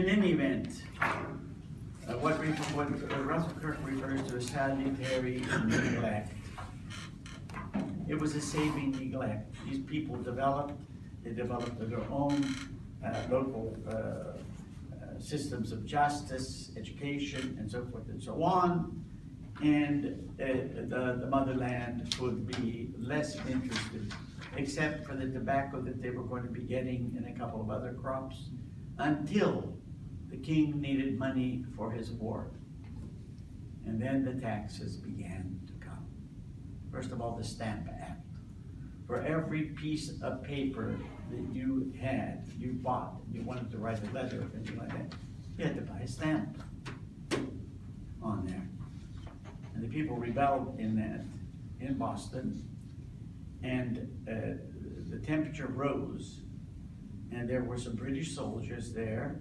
In any event, what Russell Kirk refers to as salutary neglect. It was a saving neglect. These people developed their own local systems of justice, education, and so forth and so on. And the motherland would be less interested, except for the tobacco that they were going to be getting and a couple of other crops, until the king needed money for his war. And then the taxes began to come. First of all, the Stamp Act. For every piece of paper that you had, you bought, you wanted to write a letter or anything like that, you had to buy a stamp on there. And the people rebelled in that, in Boston, and the temperature rose, and there were some British soldiers there,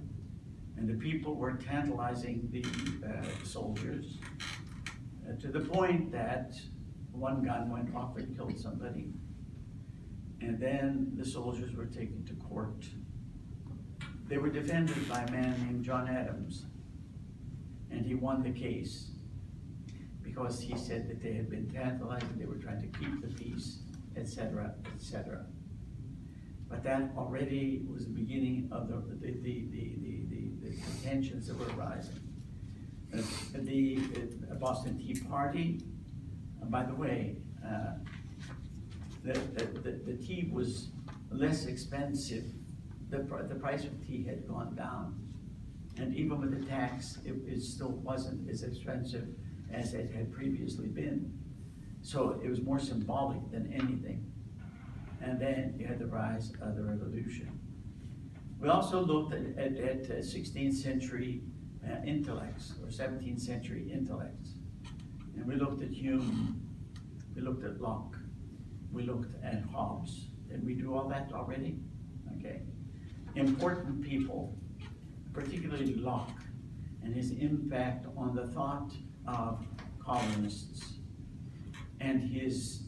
and the people were tantalizing the soldiers to the point that one gun went off and killed somebody. And then the soldiers were taken to court. They were defended by a man named John Adams, and he won the case because he said that they had been tantalized, they were trying to keep the peace, etc., etc. But that already was the beginning of the tensions that were rising. The Boston Tea Party, by the way, the tea was less expensive. The price of tea had gone down. And even with the tax, it still wasn't as expensive as it had previously been. So it was more symbolic than anything. And then you had the rise of the revolution. We also looked at 16th century intellects, or 17th century intellects. And we looked at Hume, we looked at Locke, we looked at Hobbes. Did we do all that already? Okay. Important people, particularly Locke, and his impact on the thought of colonists, and his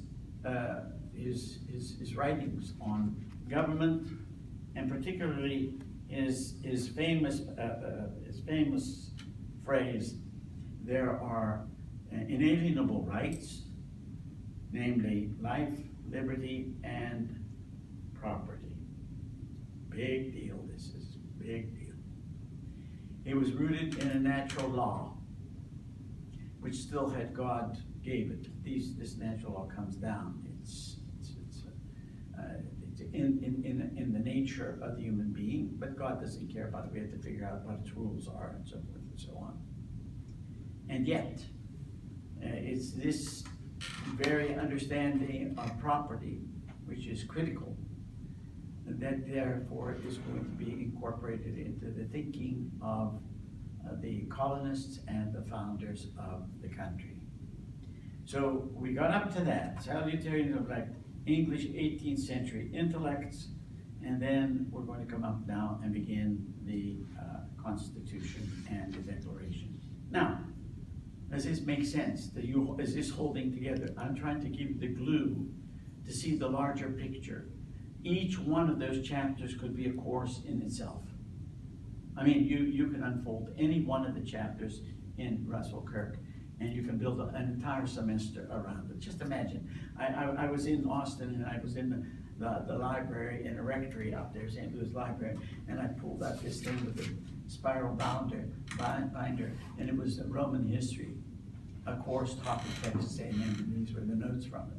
writings on government, and particularly his famous phrase, there are inalienable rights, namely life, liberty, and property. Big deal, this is big deal. It was rooted in a natural law, which still had God gave it. This natural law comes down. It's in the nature of the human being, but God doesn't care about it. We have to figure out what its rules are and so forth and so on. And yet, it's this very understanding of property, which is critical, that therefore is going to be incorporated into the thinking of the colonists and the founders of the country. So we got up to that, salutary neglect, English 18th century intellects, and then we're going to come up now and begin the Constitution and the Declaration. Now, does this make sense? Is this holding together? I'm trying to give the glue to see the larger picture. Each one of those chapters could be a course in itself. I mean, you can unfold any one of the chapters in Russell Kirk, and you can build an entire semester around it. Just imagine, I was in Austin, and I was in the library, in a rectory out there, St. Louis Library, and I pulled out this thing with a spiral binder, and it was Roman history, a course topic Texas A&M, and these were the notes from it.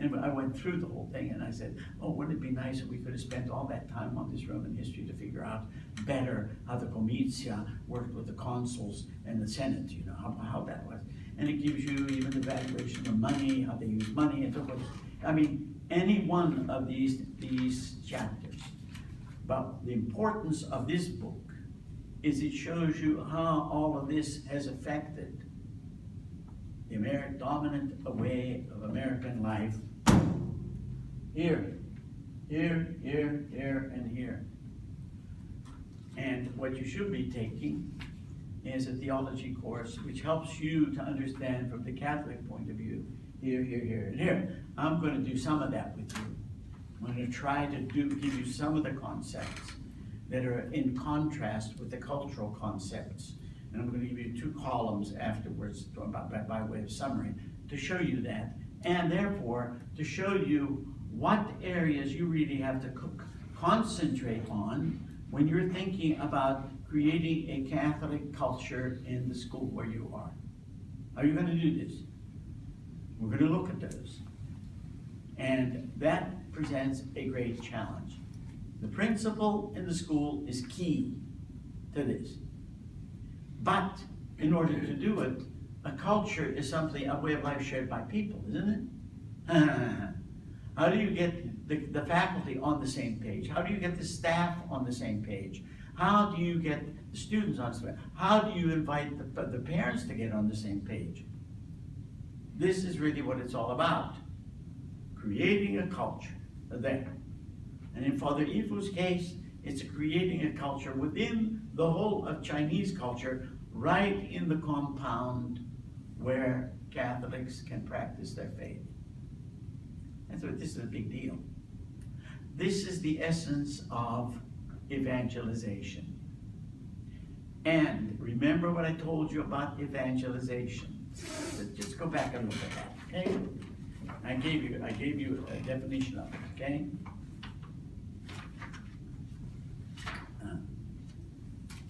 And I went through the whole thing, and I said, oh, wouldn't it be nice if we could have spent all that time on this Roman history to figure out better how the comitia worked with the consuls and the Senate, you know, how that was. And it gives you even the valuation of money, how they use money, and so forth. I mean, any one of these chapters. But the importance of this book is it shows you how all of this has affected the dominant way of American life. Here, and here. And what you should be taking is a theology course which helps you to understand from the Catholic point of view, here, and here. I'm going to do some of that with you. I'm going to try to give you some of the concepts. that are in contrast with the cultural concepts. And I'm going to give you 2 columns afterwards by way of summary to show you that, and therefore to show you what areas you really have to concentrate on when you're thinking about creating a Catholic culture in the school where you are. Are you going to do this? We're going to look at those. And that presents a great challenge. The principal in the school is key to this. But in order to do it, a culture is something, a way of life shared by people, isn't it? How do you get the faculty on the same page? How do you get the staff on the same page? How do you get the students on the same page? How do you invite the parents to get on the same page? This is really what it's all about. Creating a culture there. And in Father Yifu's case, it's creating a culture within the whole of Chinese culture, right in the compound where Catholics can practice their faith. And so this is a big deal. This is the essence of evangelization. And remember what I told you about evangelization. Just go back and look at that, okay? I gave you a definition of it, okay?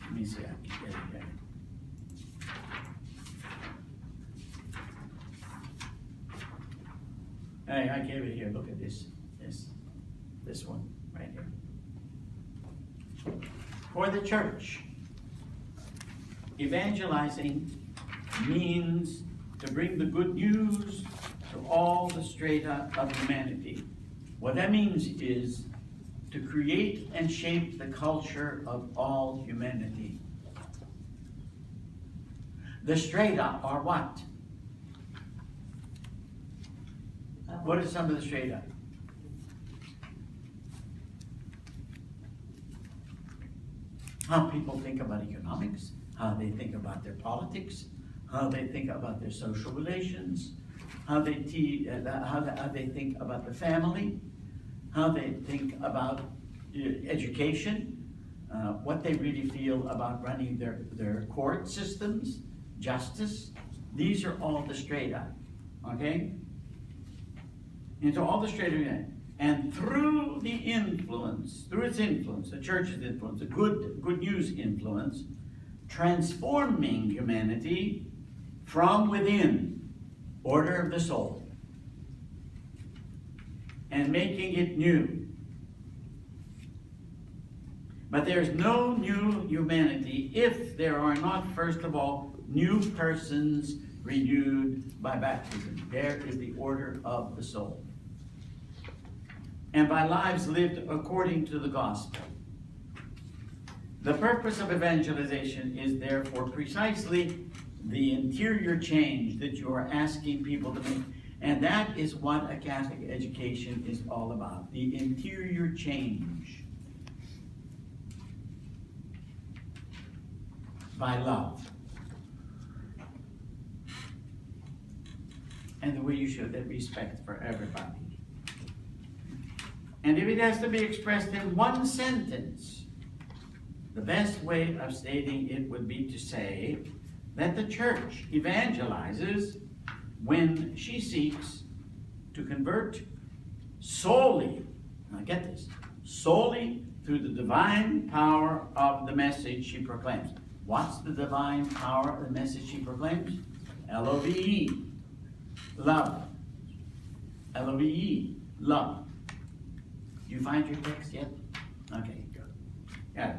Let me see, I can get it there. Hey, I gave it here. Look at this one right here. For the church, evangelizing means to bring the good news to all the strata of humanity. What that means is to create and shape the culture of all humanity. The strata are what? What are some of the strata? How people think about economics, how they think about their politics, how they think about their social relations, how they think about the family, how they think about education, what they really feel about running their court systems, justice. These are all the strata, okay? And so all the strata, and through the influence, through its influence, the church's influence, the good news influence, transforming humanity from within, order of the soul, and making it new. But there's no new humanity if there are not, first of all, new persons renewed by baptism. There is the order of the soul. And by lives lived according to the gospel. The purpose of evangelization is therefore precisely the interior change that you are asking people to make. And that is what a Catholic education is all about, the interior change. By love. And the way you show that respect for everybody. And if it has to be expressed in one sentence, the best way of stating it would be to say that the church evangelizes when she seeks to convert solely, now get this, solely through the divine power of the message she proclaims. What's the divine power of the message she proclaims? L-O-V-E, love. L-O-V-E, love. You find your text yet? Okay, good. Got it.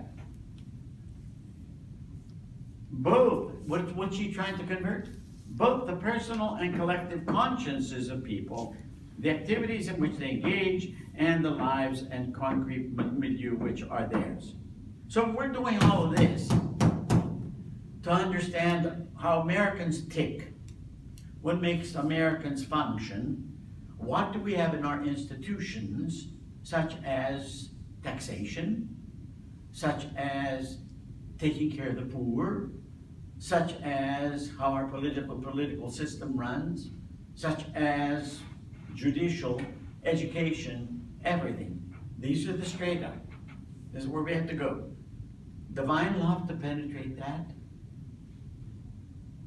Both, what's she trying to convert? Both the personal and collective consciences of people, the activities in which they engage, and the lives and concrete milieu which are theirs. So we're doing all of this to understand how Americans tick, what makes Americans function, what do we have in our institutions, such as taxation, such as taking care of the poor, such as how our political system runs, such as judicial, education, everything. These are the strata. This is where we have to go. divine love to penetrate that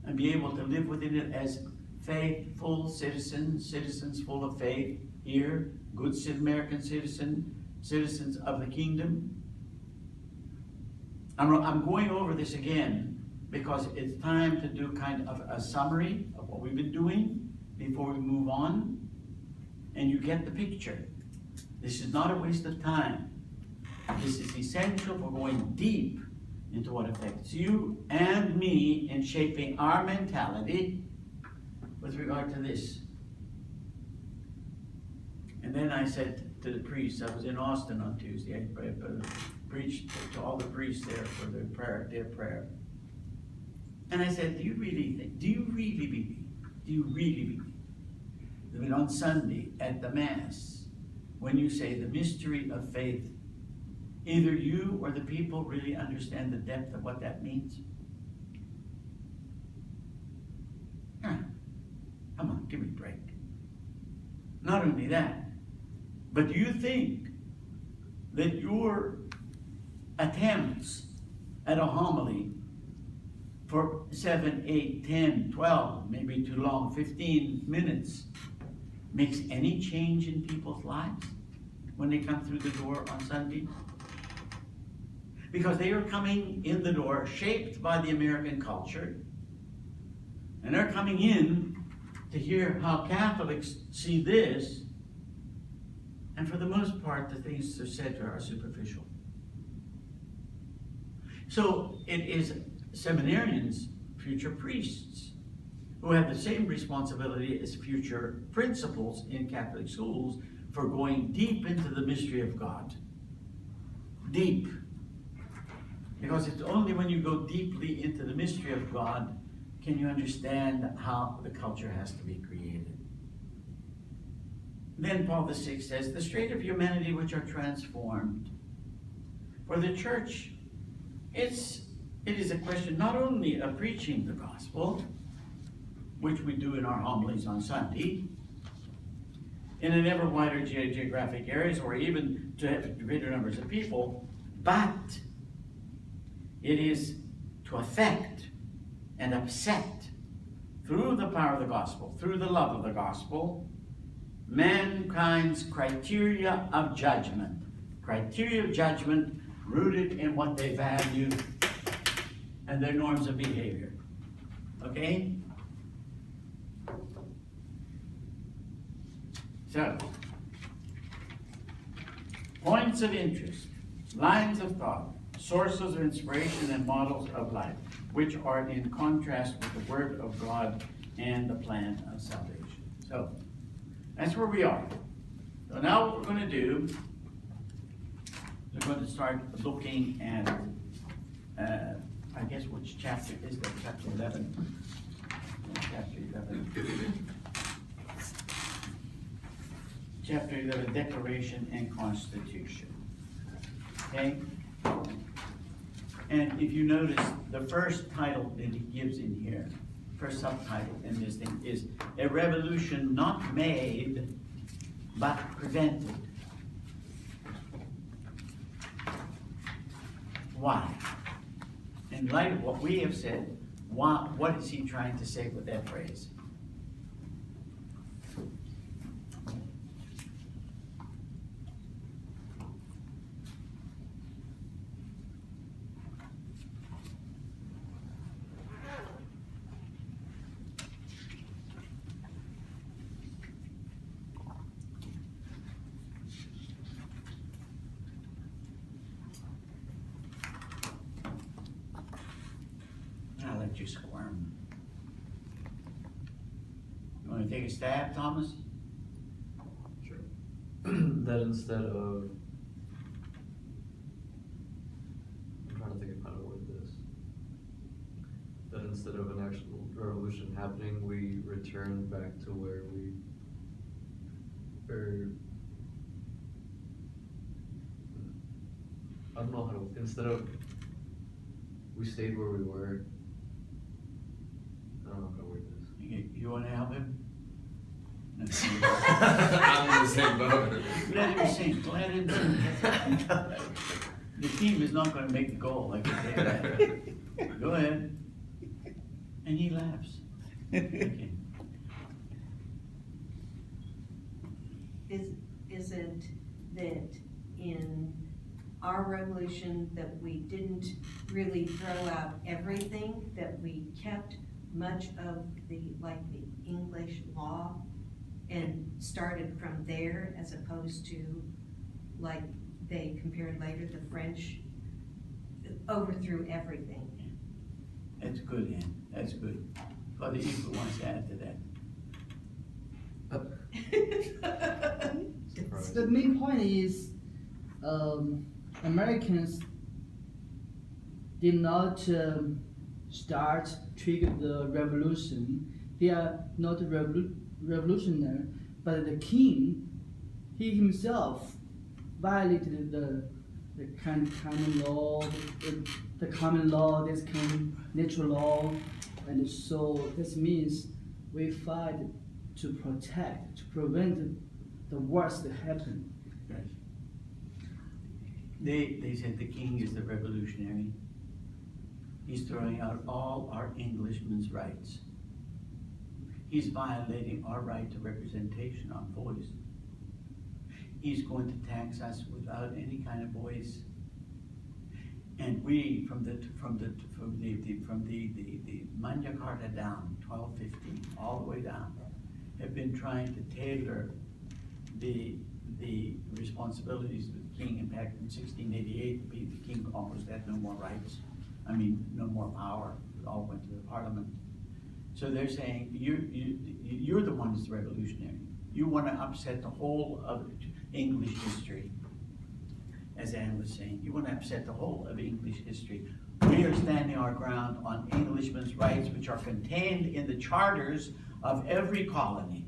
and be able to live within it as faithful citizens, citizens full of faith here, good American citizens of the kingdom. I'm going over this again because it's time to do kind of a summary of what we've been doing before we move on, and you get the picture. This is not a waste of time. This is essential for going deep into what affects you and me in shaping our mentality with regard to this. And then I said to the priests, I was in Austin on Tuesday, I preached to all the priests there for their prayer. And I said, do you really believe that on Sunday at the Mass, when you say the mystery of faith, either you or the people really understand the depth of what that means? Come on, give me a break. Not only that, but do you think that your attempts at a homily for 7, 8, 10, 12, maybe too long, 15 minutes, makes any change in people's lives when they come through the door on Sunday? Because they are coming in the door shaped by the American culture, and they're coming in to hear how Catholics see this, and for the most part, the things that are said are superficial. So it is seminarians, future priests, who have the same responsibility as future principals in Catholic schools for going deep into the mystery of God. Deep. Because it's only when you go deeply into the mystery of God can you understand how the culture has to be created. Then Paul VI says, the state of humanity which are transformed. For the church, it is a question not only of preaching the gospel, which we do in our homilies on Sunday, in an ever wider geographic areas, or even to have greater numbers of people, but it is to affect and upset, through the power of the gospel, through the love of the gospel, mankind's criteria of judgment. Criteria of judgment rooted in what they value and their norms of behavior. Okay? So, points of interest, lines of thought, sources of inspiration and models of life, which are in contrast with the Word of God and the plan of salvation. So, that's where we are. So now what we're going to do, we're going to start looking at, I guess, which chapter is that? Chapter 11. Chapter 11. Chapter 11, Declaration and Constitution. Okay? And if you notice, the first title that he gives in here, first subtitle in this thing is A Revolution Not Made, but Prevented. Why? In light of what we have said, what is he trying to say with that phrase? I'll let you squirm. You want to take a stab, Thomas? Sure. That instead of, I'm trying to think of how to word this. That instead of an actual revolution happening, we return back to where we were. I don't know how to, instead of, we stayed where we were. I don't know how to word this. You want to help him? I'm in the same boat. Let him sing. Let him sing. The team is not going to make the goal. I can tell you that. Go ahead. And he laughs. Okay. Isn't that in our revolution that we didn't really throw out everything, that we kept much of the English law and started from there, as opposed to like they compared later, the French overthrew everything. That's good, Ann. That's good. Father Eve wants to add to that. The main point is Americans did not trigger the revolution. They are not revolutionary, but the king, he himself violated the common law, this kind of natural law, and so this means we fight to protect, to prevent the worst to happen. Yes. They said the king is the revolutionary. He's throwing out all our Englishmen's rights. He's violating our right to representation, our voice. He's going to tax us without any kind of voice. And we, from the Magna Carta down, 1215, all the way down, have been trying to tailor the responsibilities of the king. In fact, in 1688, the king almost had no more rights. I mean, no more power. It all went to the parliament. So they're saying, you're the one who's revolutionary. You want to upset the whole of English history. As Anne was saying, you want to upset the whole of English history. We are standing our ground on Englishmen's rights, which are contained in the charters of every colony.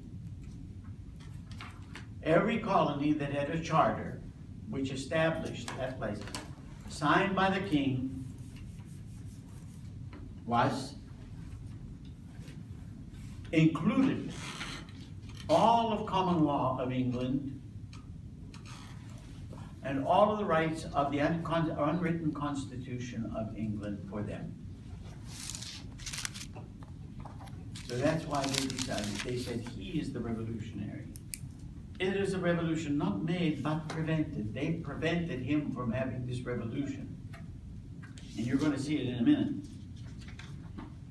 Every colony that had a charter, which established that place, signed by the king, was included all of common law of England and all of the rights of the unwritten constitution of England for them. So that's why they decided, they said he is the revolutionary. It is a revolution not made but prevented. They prevented him from having this revolution. And you're going to see it in a minute.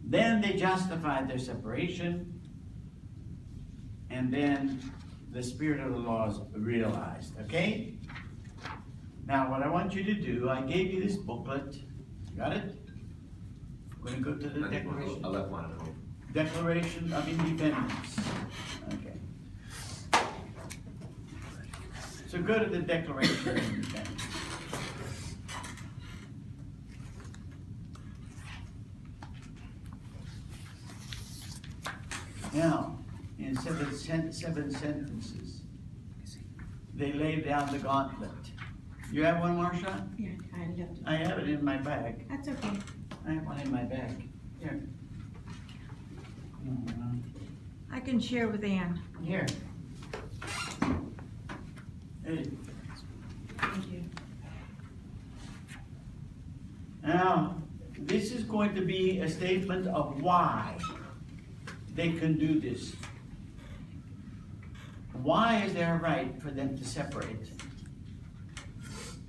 Then they justified their separation, and then the spirit of the laws realized, okay? Now what I want you to do, I gave you this booklet. Got it? We're going to go to the Declaration. I left one at home. Declaration of Independence. Okay. So go to the Declaration of Independence. Now, in seven sentences, they lay down the gauntlet. You have one, Marcia? Yeah, I left it. I have it in my bag. That's okay. I have one in my bag. Here. I can share with Ann. Here. Hey. Thank you. Now, this is going to be a statement of why they can do this. Why is there a right for them to separate?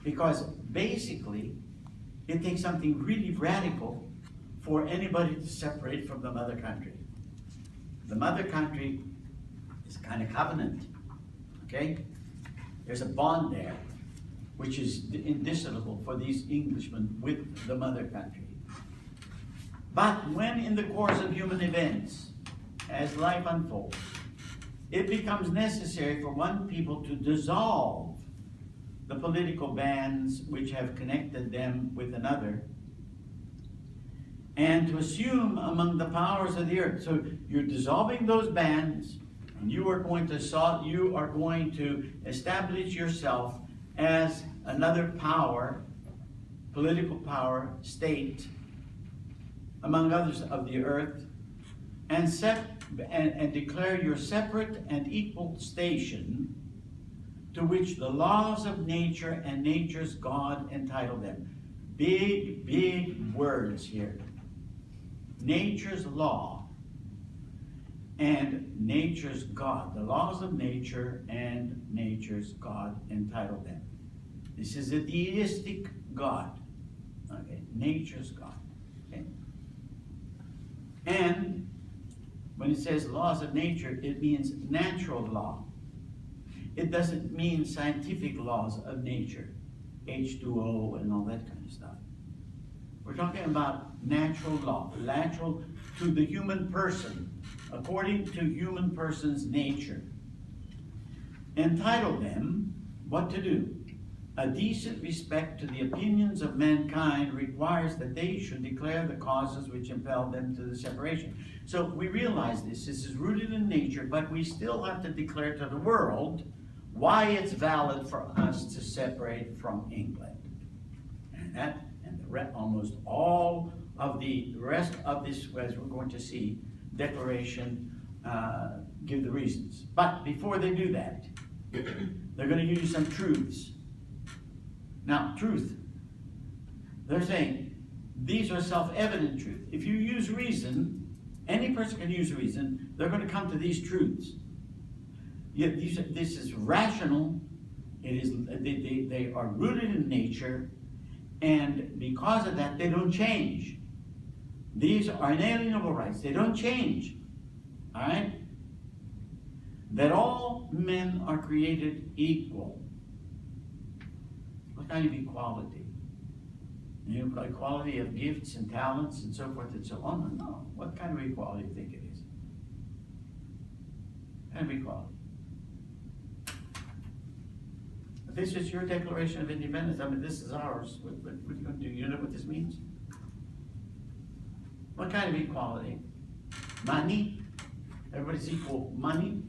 Because basically, it takes something really radical for anybody to separate from the mother country. The mother country is kind of covenant, okay? There's a bond there, which is indissoluble for these Englishmen with the mother country. But when in the course of human events, as life unfolds, it becomes necessary for one people to dissolve the political bands which have connected them with another, and to assume among the powers of the earth. So you're dissolving those bands, and you are going to establish yourself as another power, political power, state, among others of the earth, and declare your separate and equal station to which the laws of nature and nature's God entitle them. Big, big words here. Nature's law and nature's God. The laws of nature and nature's God entitle them. This is a deistic God. Okay, nature's God. Okay. And when it says laws of nature, it means natural law. It doesn't mean scientific laws of nature, H2O and all that kind of stuff. We're talking about natural law, natural to the human person, according to human person's nature. Entitle them what to do. A decent respect to the opinions of mankind requires that they should declare the causes which impel them to the separation. So we realize this is rooted in nature, but we still have to declare to the world why it's valid for us to separate from England. And almost all of the rest of this, as we're going to see, declaration give the reasons. But before they do that, they're going to give you some truths. Now, truth. They're saying these are self-evident truths. If you use reason, any person can use reason, they're going to come to these truths. Yet this is rational. It is they are rooted in nature, and because of that, they don't change. These are inalienable rights. They don't change. All right? That all men are created equal. What kind of equality? You know, equality of gifts and talents and so forth and so on? No. What kind of equality do you think it is? What kind of equality? This is your Declaration of Independence. I mean, this is ours. What are you going to do? You know what this means? What kind of equality? Money? Everybody's equal money?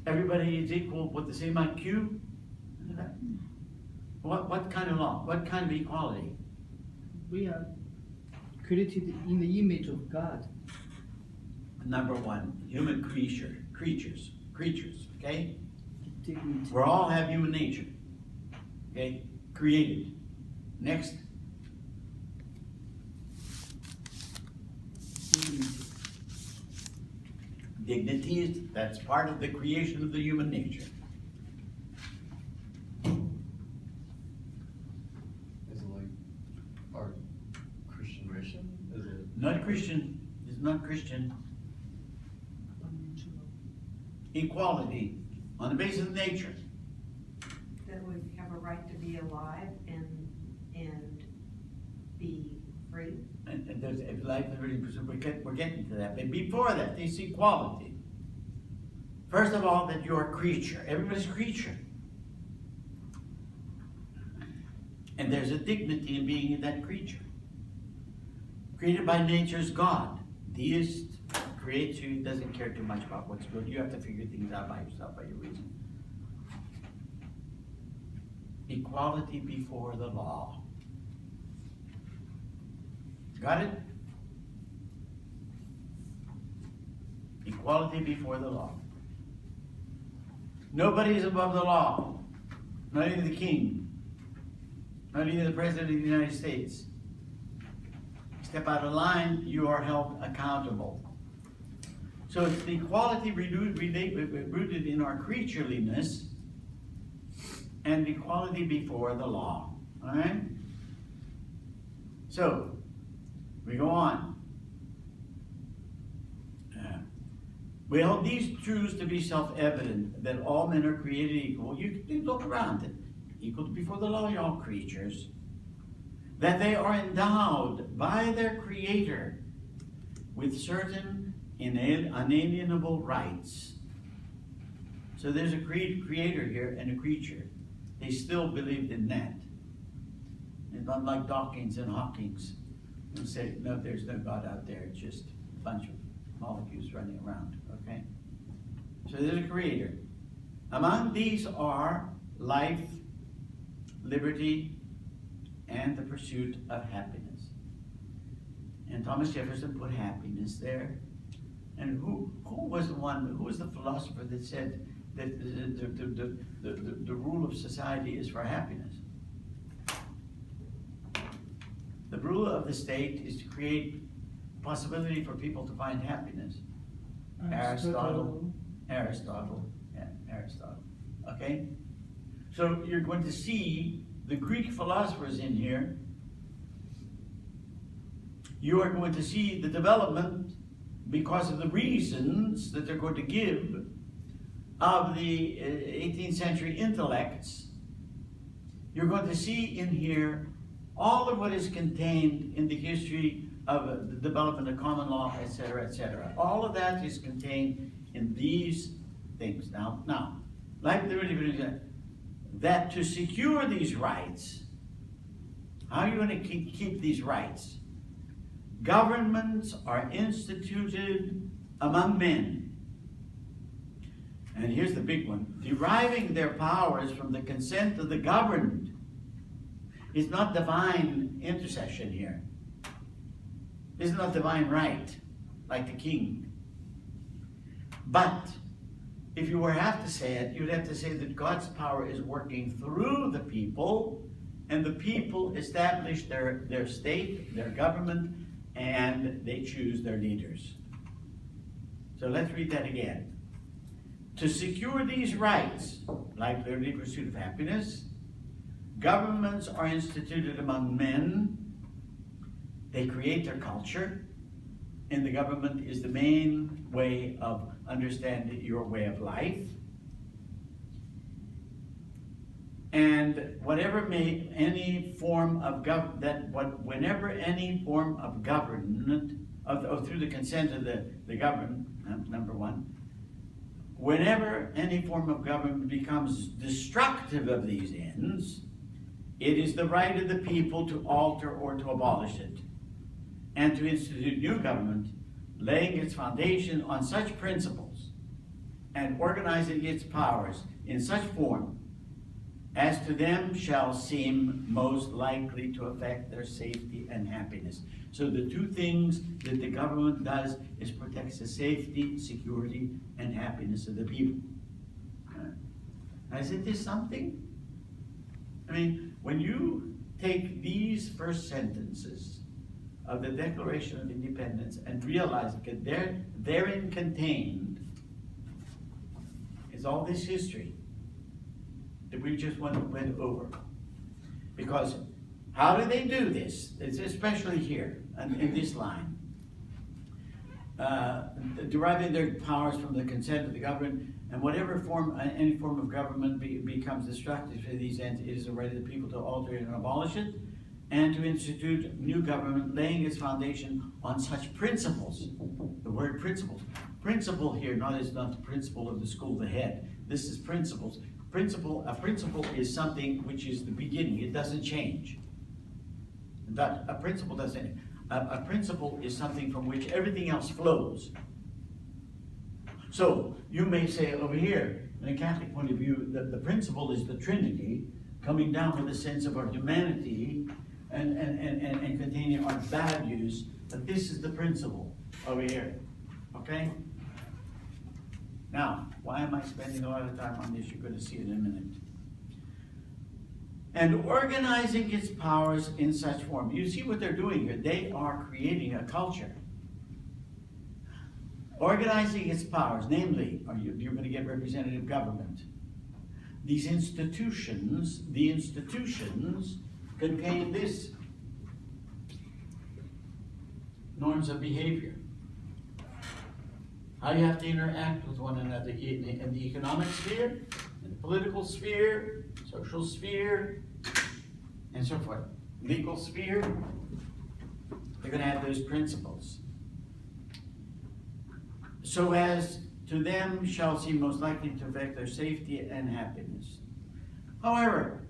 Everybody is equal with the same IQ? What kind of law? What kind of equality? We are created in the image of God. Number one, human creatures, okay? Dignity. We all have human nature, okay? Created. Next. Dignity. Dignity is, that's part of the creation of the human nature. Is it like our Christian mission? Is it? Not Christian, it's not Christian. Equality on the basis of nature. That we have a right to be alive and be free. And there's life, liberty, and pursuit. We're getting to that. But before that, this equality. First of all, that you're a creature. Everybody's a creature. And there's a dignity in being that creature. Created by nature's God. Deist creates you, doesn't care too much about what's good. You have to figure things out by yourself, by your reason. Equality before the law. Got it? Equality before the law. Nobody is above the law. Not even the king. Not even the President of the United States. Step out of line, you are held accountable. So it's the equality rooted in our creatureliness and equality before the law. All right? So, we go on. We hold these truths to be self-evident, that all men are created equal. You can look around it. Equal before the law, you're all creatures. That they are endowed by their Creator with certain unalienable rights. So there's a creator here and a creature. They still believed in that. It's not like Dawkins and Hawkins who say, no, there's no God out there. It's just a bunch of molecules running around, okay? So there's a creator. Among these are life, liberty, and the pursuit of happiness. And Thomas Jefferson put happiness there. And who was the philosopher that said that the rule of society is for happiness. The rule of the state is to create possibility for people to find happiness. Aristotle. Okay? So you're going to see the Greek philosophers in here. You are going to see the development, because of the reasons that they're going to give, of the 18th century intellects. You're going to see in here all of what is contained in the history of the development of common law, etc., etc. All of that is contained in these things. Now, like the that to secure these rights, how are you going to keep these rights? Governments are instituted among men. And here's the big one. Deriving their powers from the consent of the governed. It's not divine intercession here. It's not divine right, like the king. But if you were to have to say it, you'd have to say that God's power is working through the people, and the people establish their state, their government, and they choose their leaders. So let's read that again. To secure these rights, like liberty, pursuit of happiness, governments are instituted among men. They create their culture, and the government is the main way of understanding your way of life. And whenever any form of government, through the consent of the government, number one, whenever any form of government becomes destructive of these ends, it is the right of the people to alter or to abolish it, and to institute new government, laying its foundation on such principles and organizing its powers in such form as to them shall seem most likely to affect their safety and happiness. So the two things that the government does is protects the safety, security, and happiness of the people. Now, isn't this something? I mean, when you take these first sentences of the Declaration of Independence and realize that therein contained is all this history that we just went over. Because how do they do this? It's especially here in this line. Deriving their powers from the consent of the government, and whatever form, any form of government becomes destructive to these ends, it is the right of the people to alter it and abolish it, and to institute new government, laying its foundation on such principles. The word principles. Principle here is not the principle of the school of the head. This is principles. A principle is something which is the beginning. It doesn't change. But a principle doesn't. A principle is something from which everything else flows. So you may say over here, in a Catholic point of view, that the principle is the Trinity coming down with a sense of our humanity and containing our values. But this is the principle over here. Okay? Now, why am I spending a lot of time on this? You're going to see it in a minute. And organizing its powers in such form. You see what they're doing here. They are creating a culture. Organizing its powers, namely, you're going to get representative government. The institutions contain this. Norms of behavior. How you have to interact with one another in the economic sphere, in the political sphere, social sphere, and so forth. Legal sphere. They're going to have those principles. So as to them shall seem most likely to affect their safety and happiness. However,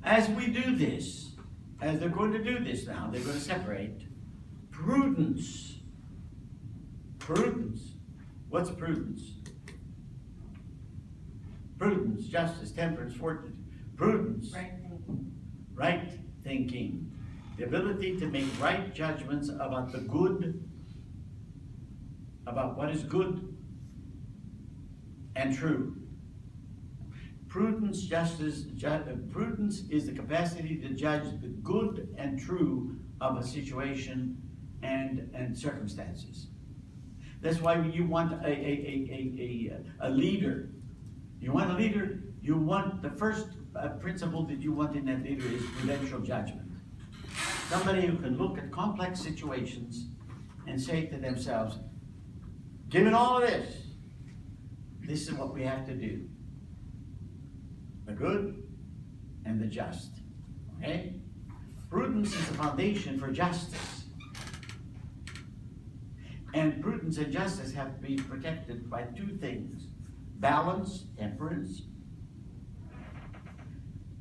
as we do this, as they're going to do this now, they're going to separate prudence. Prudence. What's prudence? Prudence, justice, temperance, fortitude. Prudence. Right thinking. Right thinking. The ability to make right judgments about the good, about what is good and true. Prudence, prudence is the capacity to judge the good and true of a situation and circumstances. That's why you want a leader. You want a leader, you want the first principle that you want in that leader is prudential judgment. Somebody who can look at complex situations and say to themselves, given all of this, this is what we have to do. The good and the just. Okay? Prudence is the foundation for justice. And prudence and justice have to be protected by two things: balance, temperance,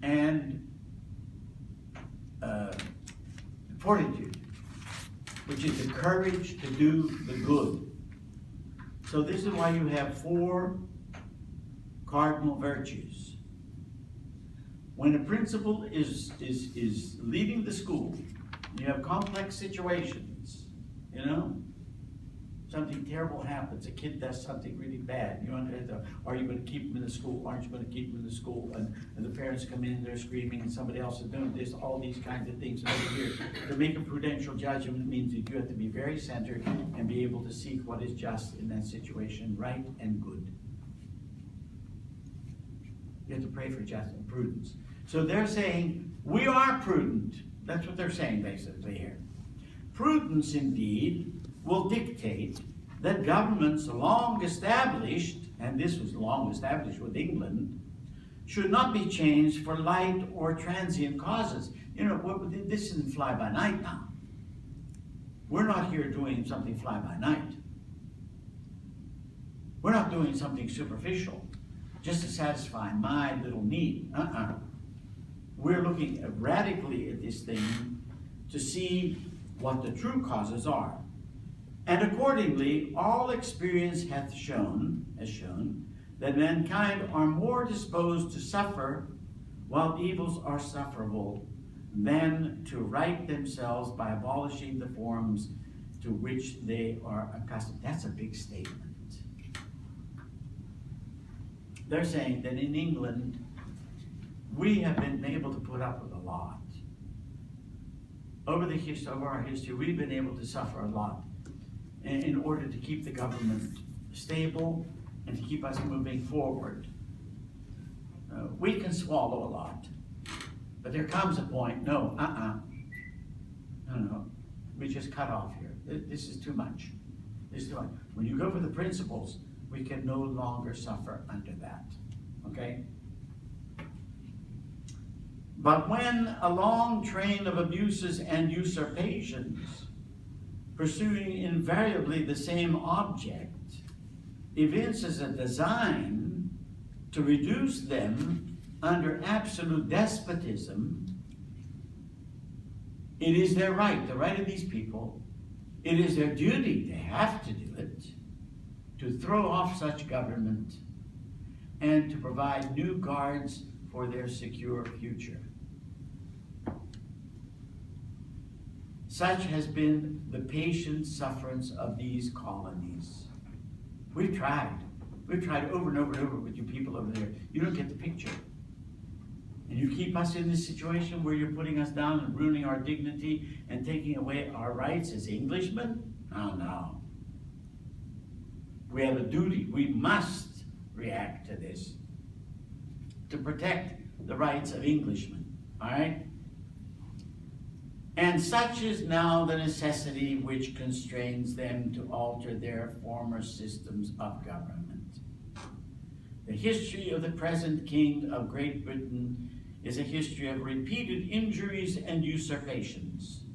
and fortitude, which is the courage to do the good. So this is why you have 4 cardinal virtues. When a principal is leading the school, you have complex situations, you know? Something terrible happens, a kid does something really bad. You want to, are you going to keep him in the school? Aren't you going to keep him in the school? And the parents come in and they're screaming and somebody else is doing this, all these kinds of things over here. To make a prudential judgment means that you have to be very centered and be able to seek what is just in that situation, right and good. You have to pray for justice and prudence. So they're saying, we are prudent. That's what they're saying basically here. Prudence indeed will dictate that governments long established, and this was long established with England, should not be changed for light or transient causes. You know, this isn't fly by night now. We're not here doing something fly by night. We're not doing something superficial just to satisfy my little need. We're looking radically at this thing to see what the true causes are. And accordingly, all experience has shown that mankind are more disposed to suffer while evils are sufferable than to right themselves by abolishing the forms to which they are accustomed. That's a big statement. They're saying that in England, we have been able to put up with a lot. Over our history, we've been able to suffer a lot in order to keep the government stable and to keep us moving forward. We can swallow a lot, but there comes a point, no, we just cut off here. This is too much. This is too much. When you go for the principles, we can no longer suffer under that, okay? But when a long train of abuses and usurpations, pursuing invariably the same object, evinces a design to reduce them under absolute despotism, it is their right, the right of these people, it is their duty, they have to do it, to throw off such government and to provide new guards for their secure future. Such has been the patient sufferance of these colonies. We've tried over and over and over with you people over there. You don't get the picture. And you keep us in this situation where you're putting us down and ruining our dignity and taking away our rights as Englishmen? Oh no. We have a duty. We must react to this to protect the rights of Englishmen. All right? And such is now the necessity which constrains them to alter their former systems of government. The history of the present King of Great Britain is a history of repeated injuries and usurpations,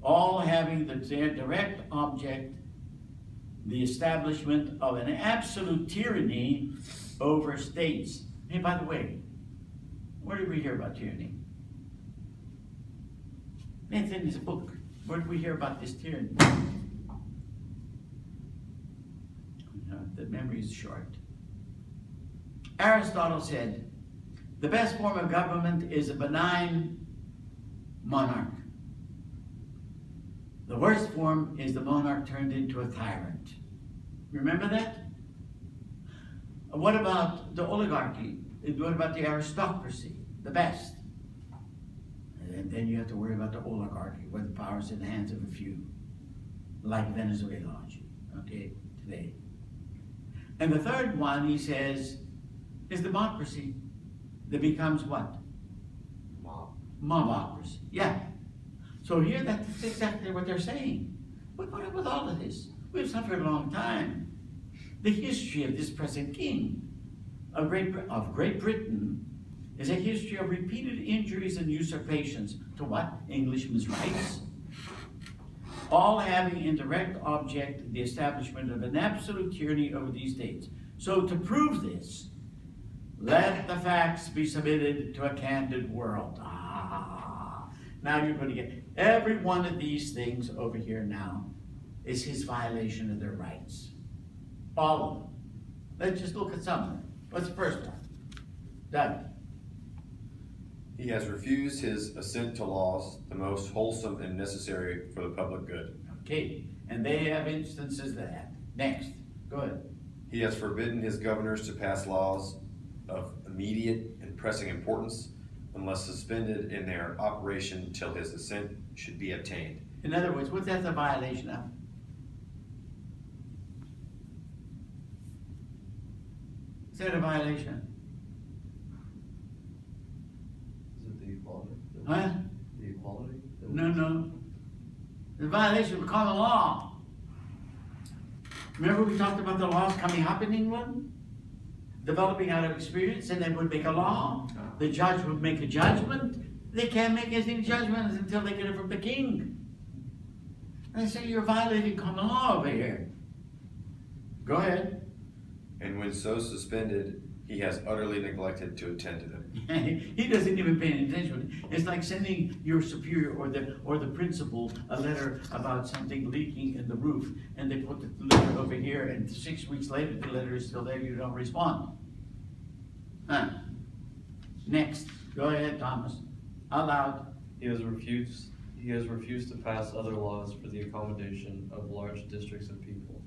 all having their direct object the establishment of an absolute tyranny over states. Hey, by the way, where did we hear about tyranny? It's in this book. Where did we hear about this tyranny? The memory is short. Aristotle said, the best form of government is a benign monarch. The worst form is the monarch turned into a tyrant. Remember that? What about the oligarchy? what about the aristocracy, the best? And then you have to worry about the oligarchy, where the power is in the hands of a few, like Venezuela, okay, today. And the third one, he says, is democracy that becomes what? Mobocracy. Yeah. So here, that's exactly what they're saying. We put up with all of this. We've suffered a long time. The history of this present king of Great Britain is a history of repeated injuries and usurpations to what? Englishmen's rights. All having in direct object the establishment of an absolute tyranny over these states. So to prove this, let the facts be submitted to a candid world. Now you're going to get every one of these things over here now is his violation of their rights. All of them. Let's just look at some of them. What's the first one? Doug. He has refused his assent to laws, the most wholesome and necessary for the public good. Okay, and they have instances of that. Next, go ahead. He has forbidden his governors to pass laws of immediate and pressing importance unless suspended in their operation till his assent should be obtained. In other words, what's that a violation of? Is that a violation? Is it the equality? Huh? The equality? No. The violation of common law. Remember we talked about the laws coming up in England? Developing out of experience, and they would make a law. The judge would make a judgment. They can't make any judgments until they get it from the king. And they say you're violating common law over here. Go ahead. And when so suspended, he has utterly neglected to attend to them. He doesn't even pay any attention. It's like sending your superior or the principal a letter about something leaking in the roof, and they put the letter over here, and 6 weeks later the letter is still there. You don't respond. Next, go ahead, Thomas. Out loud. He has refused to pass other laws for the accommodation of large districts of people,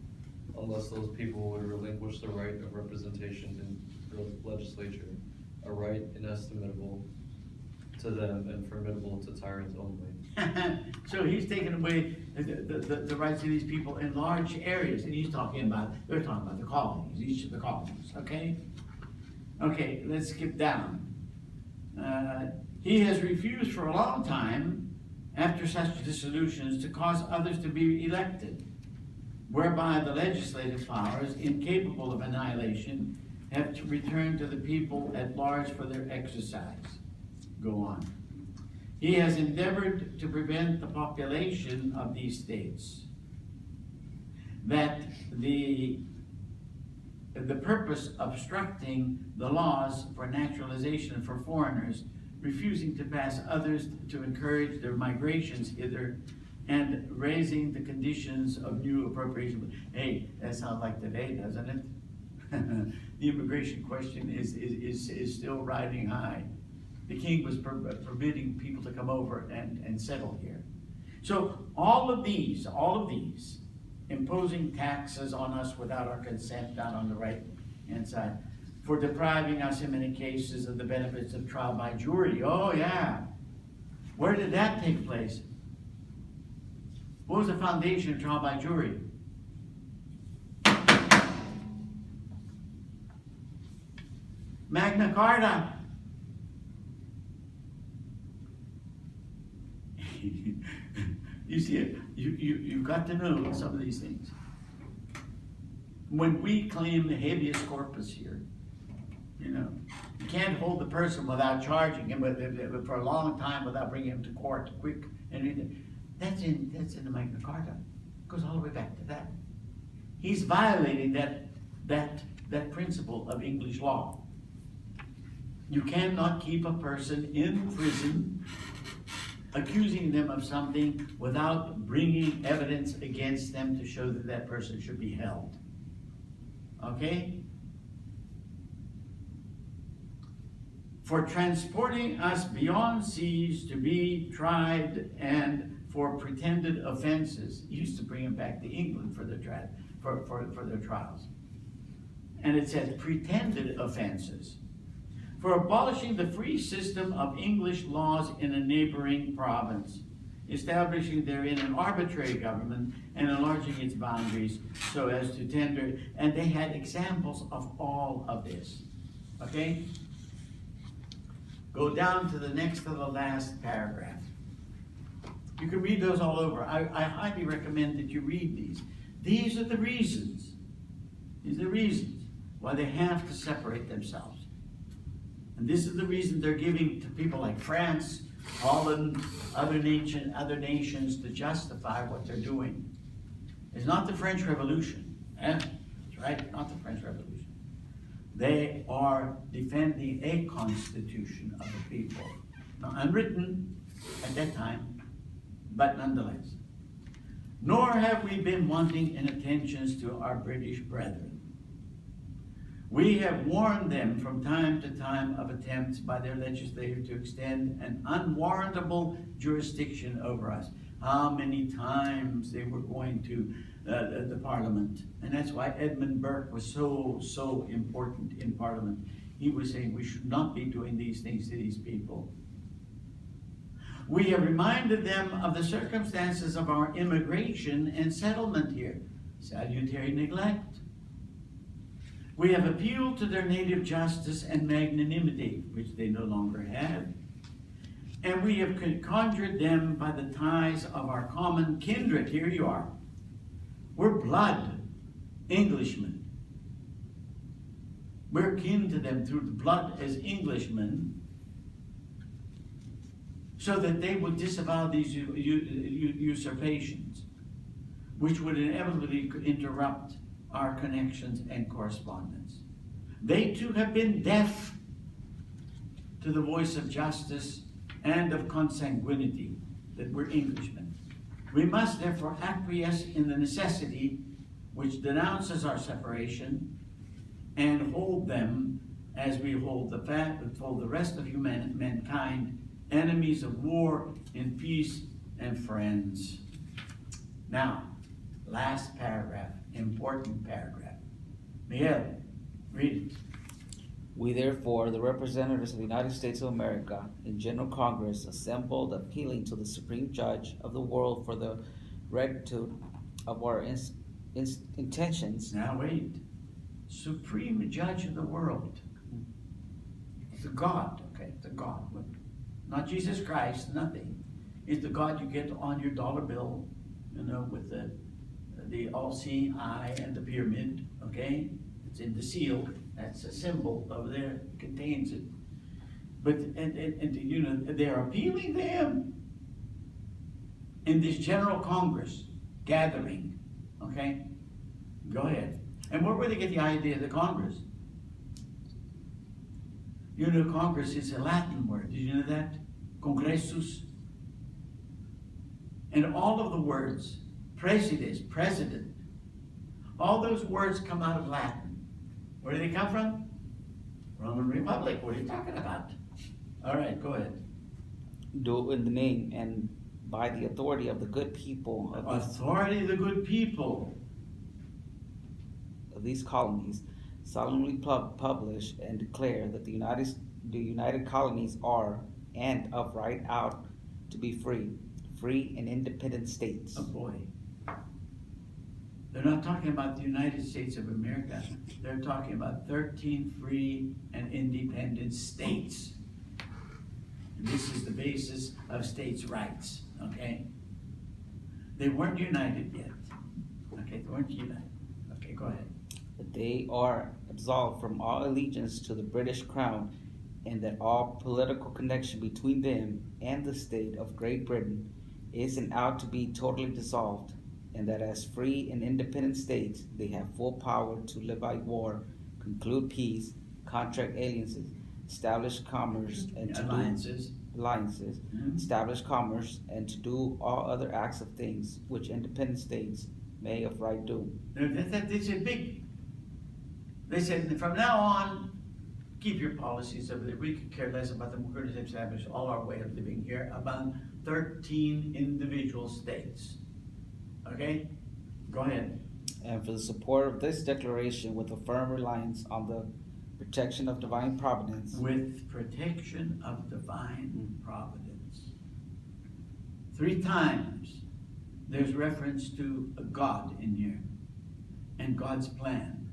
unless those people would relinquish the right of representation in the legislature, a right inestimable to them and formidable to tyrants only. So he's taken away the rights of these people in large areas, and they're talking about the colonies, each of the colonies, okay? Okay, let's skip down. He has refused for a long time, after such dissolutions, to cause others to be elected, whereby the legislative powers, incapable of annihilation, have to return to the people at large for their exercise. Go on. He has endeavored to prevent the population of these states, that the purpose obstructing the laws for naturalization for foreigners, refusing to pass others to encourage their migrations hither, and raising the conditions of new appropriation. Hey, that sounds like today, doesn't it? The immigration question is still riding high. The king was forbidding people to come over and settle here. So all of these, imposing taxes on us without our consent down on the right-hand side, for depriving us in many cases of the benefits of trial by jury. Oh yeah. Where did that take place? What was the foundation of trial by jury? Magna Carta. You see it. You've got to know some of these things. When we claim the habeas corpus here, you can't hold the person without charging him for a long time without bringing him to court quick and anything. That's in the Magna Carta. It goes all the way back to that. He's violating that principle of English law. You cannot keep a person in prison accusing them of something without bringing evidence against them to show that that person should be held. Okay? For transporting us beyond seas to be tried and for pretended offenses. He used to bring them back to England for their trials. And it says pretended offenses. for abolishing the free system of English laws in a neighboring province, establishing therein an arbitrary government and enlarging its boundaries so as to tender, and they had examples of all of this, okay? Go down to the next to the last paragraph. You can read those all over. I highly recommend that you read these. These are the reasons. These are the reasons why they have to separate themselves. And this is the reason they're giving to people like France, Holland, other nations to justify what they're doing. It's not the French Revolution. That's right, not the French Revolution. They are defending a constitution of the people. Now, unwritten at that time, but nonetheless. Nor have we been wanting in attentions to our British brethren. We have warned them from time to time of attempts by their legislature to extend an unwarrantable jurisdiction over us. How many times they were going to the Parliament. And that's why Edmund Burke was so important in Parliament. He was saying we should not be doing these things to these people. We have reminded them of the circumstances of our immigration and settlement here. Salutary neglect. We have appealed to their native justice and magnanimity, which they no longer have. And we have conjured them by the ties of our common kindred. Here you are. We're blood Englishmen. We're kin to them through the blood as Englishmen, so that they would disavow these usurpations, which would inevitably interrupt our connections and correspondence. They too have been deaf to the voice of justice and of consanguinity, that we're Englishmen. We must therefore acquiesce in the necessity which denounces our separation and hold them as we hold the rest of mankind, enemies of war in peace and friends. Now, last paragraph, important paragraph. Miguel, read it. We therefore, the representatives of the United States of America in General Congress, assembled, appealing to the Supreme Judge of the world for the rectitude of our intentions. Now wait. Supreme Judge of the world. The God, okay, the God. Not Jesus Christ, nothing. It's the God you get on your dollar bill, you know, with the all-seeing eye and the pyramid, okay? It's in the seal. That's a symbol over there. It contains it. But, and you know, they are appealing to him in this General Congress gathering, okay? Go ahead. And where would they get the idea of the Congress? You know, Congress is a Latin word. Did you know that? Congressus. And all of the words, presides, president, all those words come out of Latin. Where do they come from? Roman Republic. What are you talking about? All right, go ahead. Do in the name and by the authority of the good people Authority of the good people of these colonies, solemnly publish and declare that the United Colonies are and of right out to be free and independent states. Oh boy. They're not talking about the United States of America. They're talking about 13 free and independent states. And this is the basis of states' rights, okay? They weren't united yet. Okay, they weren't united. Okay, go ahead. That they are absolved from all allegiance to the British Crown, and that all political connection between them and the state of Great Britain is and out to be totally dissolved, and that as free and independent states, they have full power to levy war, conclude peace, contract alliances, establish commerce, and to alliances, establish commerce, and to do all other acts of things which independent states may of right do. It's a big. They said from now on, keep your policies over there. We could care less about them. We're going to establish all our way of living here among 13 individual states. Okay? Go ahead. And for the support of this declaration with a firm reliance on the protection of divine providence. With protection of divine providence. 3 times there's reference to a God in here and God's plan.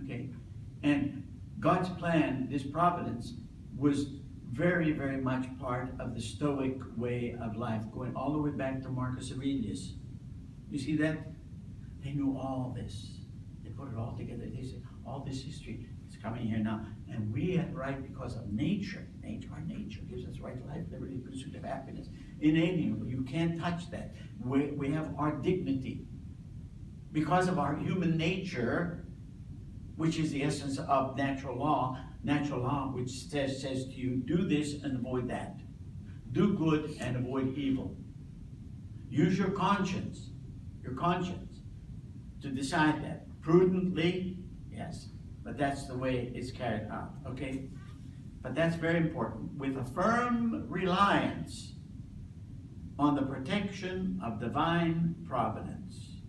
Okay? And God's plan, this providence, was very, very much part of the Stoic way of life, going all the way back to Marcus Aurelius. You see that? They knew all this. They put it all together. They said, all this history is coming here now. And we have right because of nature. Our nature gives us right to life, liberty, pursuit of happiness. Inalienable. You can't touch that. We have our dignity. Because of our human nature, which is the essence of natural law which says to you, do this and avoid that. Do good and avoid evil. Use your conscience to decide that. Prudently, yes, but that's the way it's carried out, okay? But that's very important. With a firm reliance on the protection of divine providence,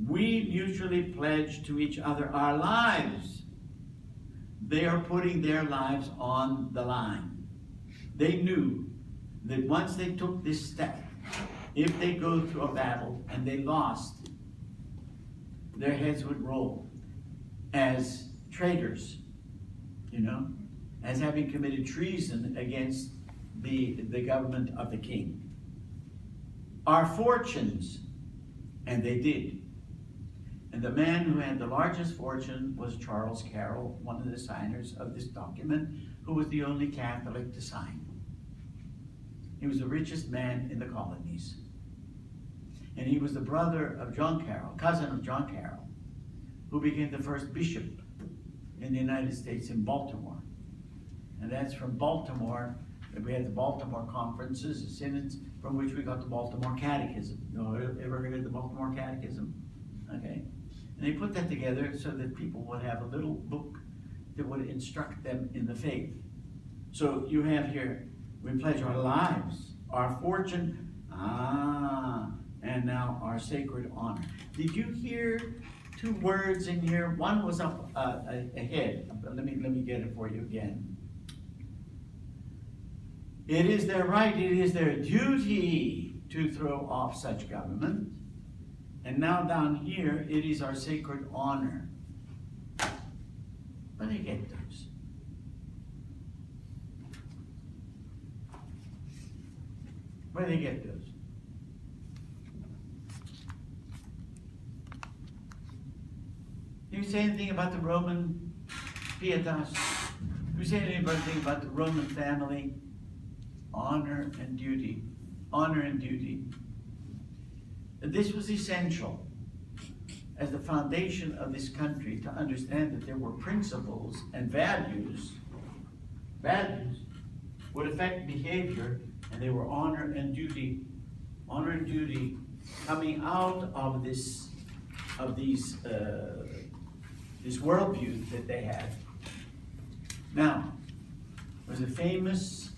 we mutually pledge to each other our lives. They are putting their lives on the line. They knew that once they took this step, if they go to a battle and they lost, their heads would roll as traitors, as having committed treason against the government of the king. Our fortunes, and they did. And the man who had the largest fortune was Charles Carroll, one of the signers of this document, who was the only Catholic to sign. He was the richest man in the colonies. And he was the brother of John Carroll, cousin of John Carroll, who became the first bishop in the United States in Baltimore. And that's from Baltimore that we had the Baltimore conferences, the synods, from which we got the Baltimore Catechism. Ever heard of the Baltimore Catechism? Okay. And they put that together so that people would have a little book that would instruct them in the faith. So you have here, we pledge our lives, our fortune, and now our sacred honor. Did you hear 2 words in here? One was up ahead. Let me get it for you again. It is their right, it is their duty to throw off such government. And now down here, it is our sacred honor. Where do they get those? Where do they get those? Do you say anything about the Roman pietas? Do you say anything about the Roman family? Honor and duty. Honor and duty. This was essential as the foundation of this country to understand that there were principles and values would affect behavior, and they were honor and duty coming out of this worldview that they had. Now, there was a famous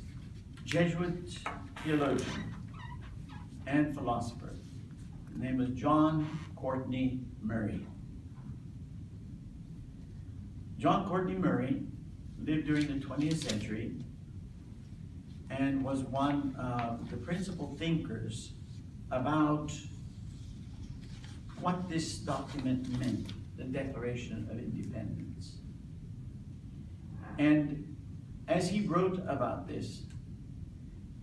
Jesuit theologian and philosopher. His name was John Courtney Murray. John Courtney Murray lived during the 20th century and was one of the principal thinkers about what this document meant, the Declaration of Independence. And as he wrote about this,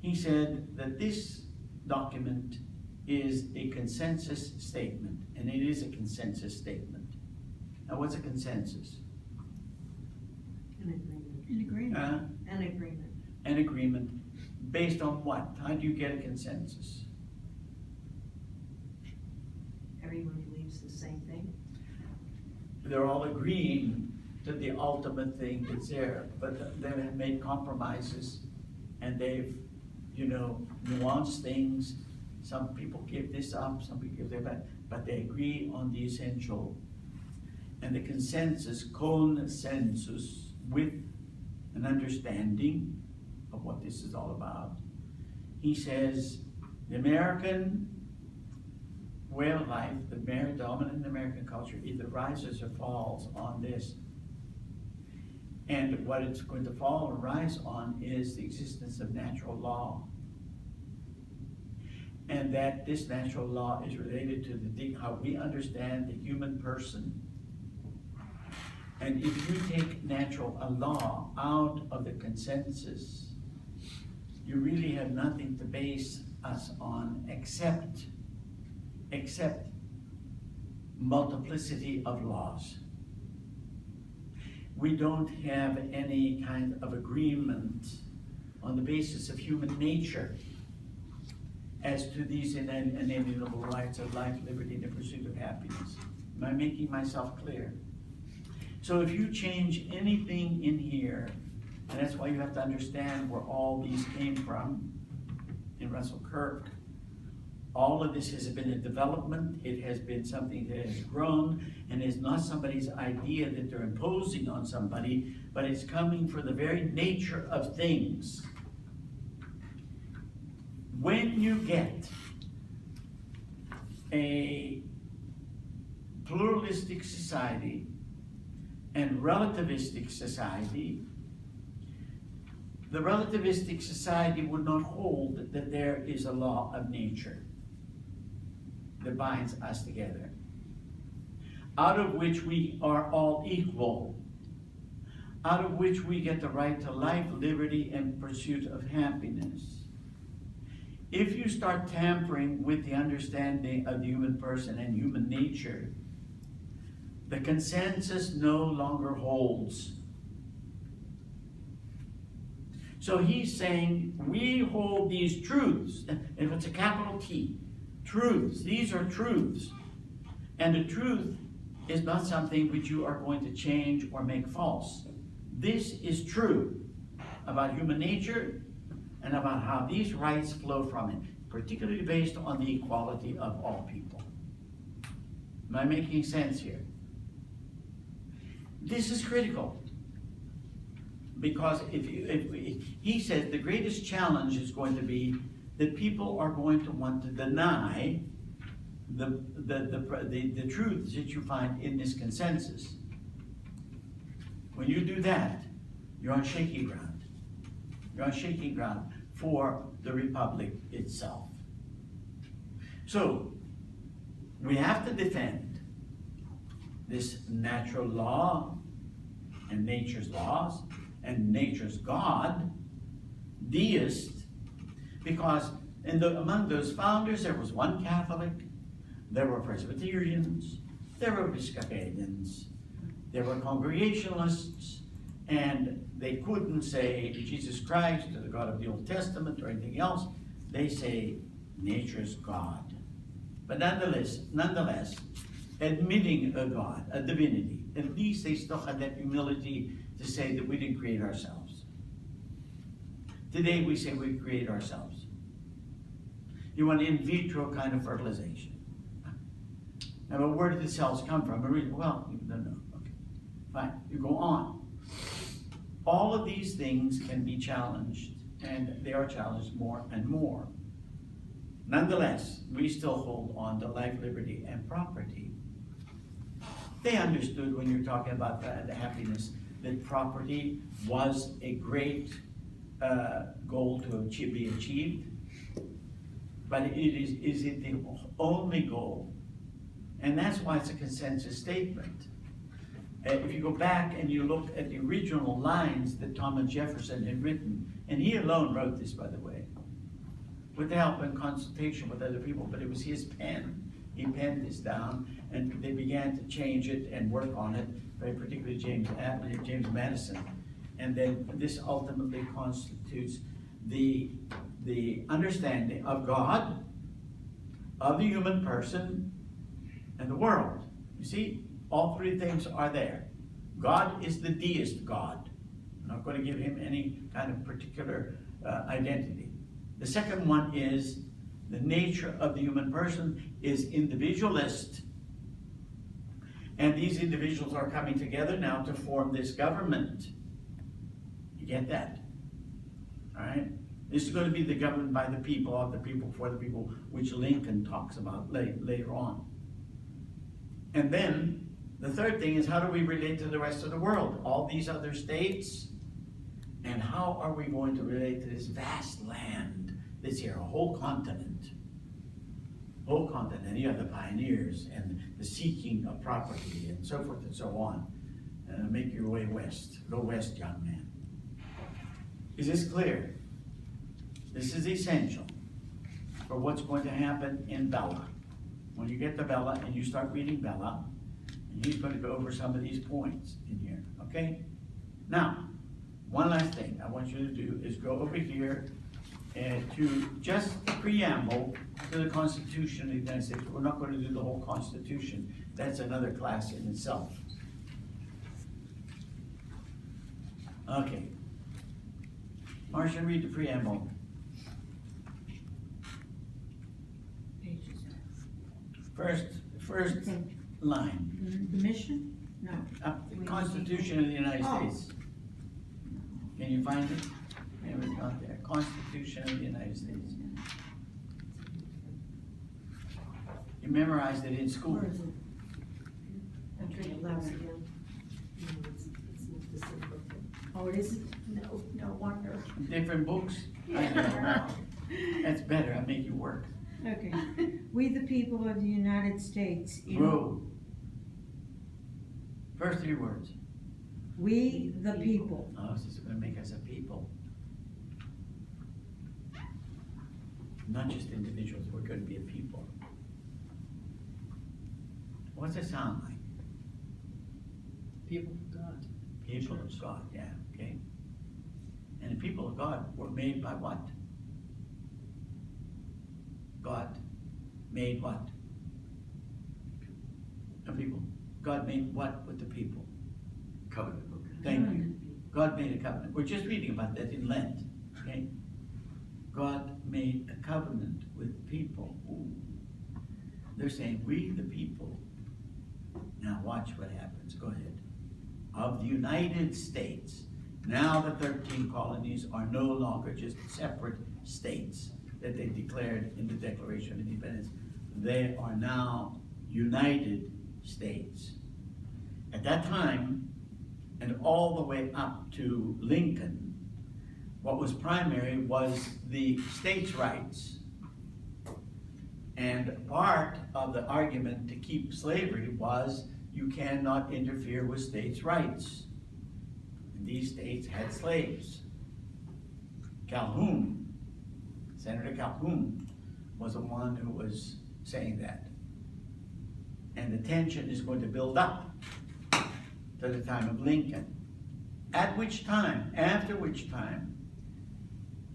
he said that this document is a consensus statement, and it is a consensus statement. Now, what's a consensus? An agreement. An agreement. An agreement. An agreement based on what? How do you get a consensus? Everyone believes the same thing. They're all agreeing to the ultimate thing that's there, but they have made compromises, and they've, nuanced things. Some people give this up, some people give that back, but they agree on the essential. And the consensus, with an understanding of what this is all about. He says, the American way of life, the dominant American culture, either rises or falls on this. And what it's going to fall or rise on is the existence of natural law. And that this natural law is related to how we understand the human person. And if you take natural law out of the consensus, you really have nothing to base us on except multiplicity of laws. We don't have any kind of agreement on the basis of human nature as to these inalienable rights of life, liberty, and the pursuit of happiness. Am I making myself clear? So if you change anything in here, and that's why you have to understand where all these came from in Russell Kirk, all of this has been a development. It has been something that has grown, and it's not somebody's idea that they're imposing on somebody, but it's coming from the very nature of things. When you get a pluralistic society and relativistic society, the relativistic society would not hold that there is a law of nature that binds us together, out of which we are all equal, out of which we get the right to life, liberty, and pursuit of happiness. If you start tampering with the understanding of the human person and human nature, the consensus no longer holds. So he's saying, we hold these truths, and it's a capital T, truths. These are truths. And the truth is not something which you are going to change or make false. This is true about human nature and about how these rights flow from it, particularly based on the equality of all people. Am I making sense here? This is critical. Because he says the greatest challenge is going to be that people are going to want to deny the truths that you find in this consensus. When you do that, you're on shaky ground. You're on shaky ground for the Republic itself. So, we have to defend this natural law and nature's laws and nature's God, deist, because among those founders there was one Catholic, there were Presbyterians, there were Episcopalians, there were Congregationalists, and they couldn't say Jesus Christ or the God of the Old Testament or anything else. They say nature's God. But nonetheless, admitting a God, a divinity, at least they still had that humility to say that we didn't create ourselves. Today we say we create ourselves. You want in vitro kind of fertilization. Now, but where did the cells come from? Well, you don't know. Okay, fine. You go on. All of these things can be challenged, and they are challenged more and more. Nonetheless, we still hold on to life, liberty, and property. They understood when you're talking about the happiness that property was a great goal to be achieved, but is it the only goal? And that's why it's a consensus statement. If you go back and you look at the original lines that Thomas Jefferson had written, and he alone wrote this, by the way, with the help and consultation with other people, but it was his pen. He penned this down, and they began to change it and work on it, very particularly James Madison. And then this ultimately constitutes the understanding of God, of the human person, and the world. You see, all three things are there. God is the deist God. I'm not going to give him any kind of particular identity. The second one is the nature of the human person is individualist. And these individuals are coming together now to form this government. You get that? All right? This is going to be the government by the people, of the people, for the people, which Lincoln talks about later on. And then The third thing is, how do we relate to the rest of the world? All these other states, and how are we going to relate to this vast land that's here, a whole continent? Whole continent, and you have the pioneers and the seeking of property and so forth and so on. Make your way west. Go west, young man. Is this clear? This is essential for what's going to happen in Bella. When you get to Bella and you start reading Bella, and he's going to go over some of these points in here, okay? Now, one last thing I want you to do is go over here to just the preamble to the Constitution of the United States. We're not going to do the whole Constitution. That's another class in itself. Okay. Marcia, read the preamble. Pages. First line. The mission? No. The Constitution of the United States. Can you find it? Maybe it's not there. Constitution of the United States. You memorized it in school. Where is it? Okay, 11. Oh, it isn't? No wonder. Different books? I know. That's better. I make you work. Okay. We the people of the United States. Grow. First three words. We the people. Oh, this is going to make us a people. Not just individuals, we're going to be a people. What's it sound like? People of God. People of God, yeah, okay. And the people of God were made by what? God made what? The people. God made what with the people? Covenant. Thank you. God made a covenant. We're just reading about that in Lent, okay? God made a covenant with people. Ooh. They're saying, we the people. Now watch what happens. Go ahead. Of the United States. Now the 13 colonies are no longer just separate states that they declared in the Declaration of Independence. They are now United States. At that time, and all the way up to Lincoln, what was primary was the states' rights. And part of the argument to keep slavery was you cannot interfere with states' rights. And these states had slaves. Calhoun, Senator Calhoun, was the one who was saying that. And the tension is going to build up to the time of Lincoln. At which time, after which time,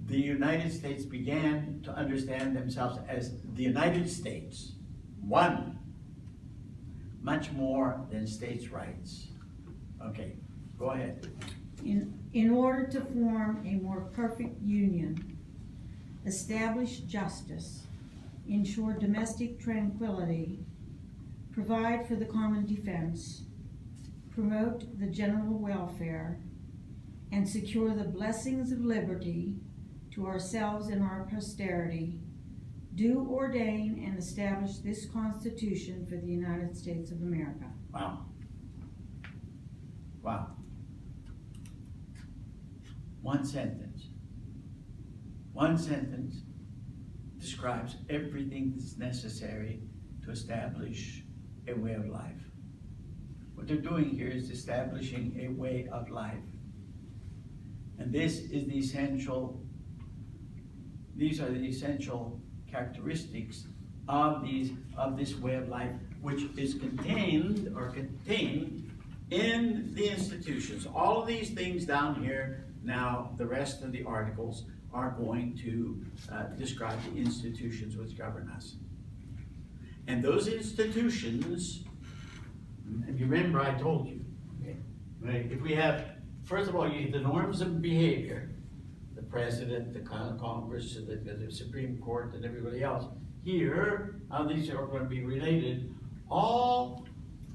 the United States began to understand themselves as the United States, one, much more than states' rights. Okay, go ahead. In order to form a more perfect union, establish justice, ensure domestic tranquility, provide for the common defense, promote the general welfare, and secure the blessings of liberty to ourselves and our posterity, do ordain and establish this Constitution for the United States of America. Wow. Wow. One sentence. One sentence describes everything that's necessary to establish a way of life. What they're doing here is establishing a way of life. And this is the essential, these are the essential characteristics of this way of life, which is contained in the institutions. All of these things down here, now the rest of the articles are going to describe the institutions which govern us. And those institutions, if you remember I told you, okay, right, if we have, first of all, you have the norms of behavior, the president, the Congress, the Supreme Court, and everybody else. Here, how these are going to be related, all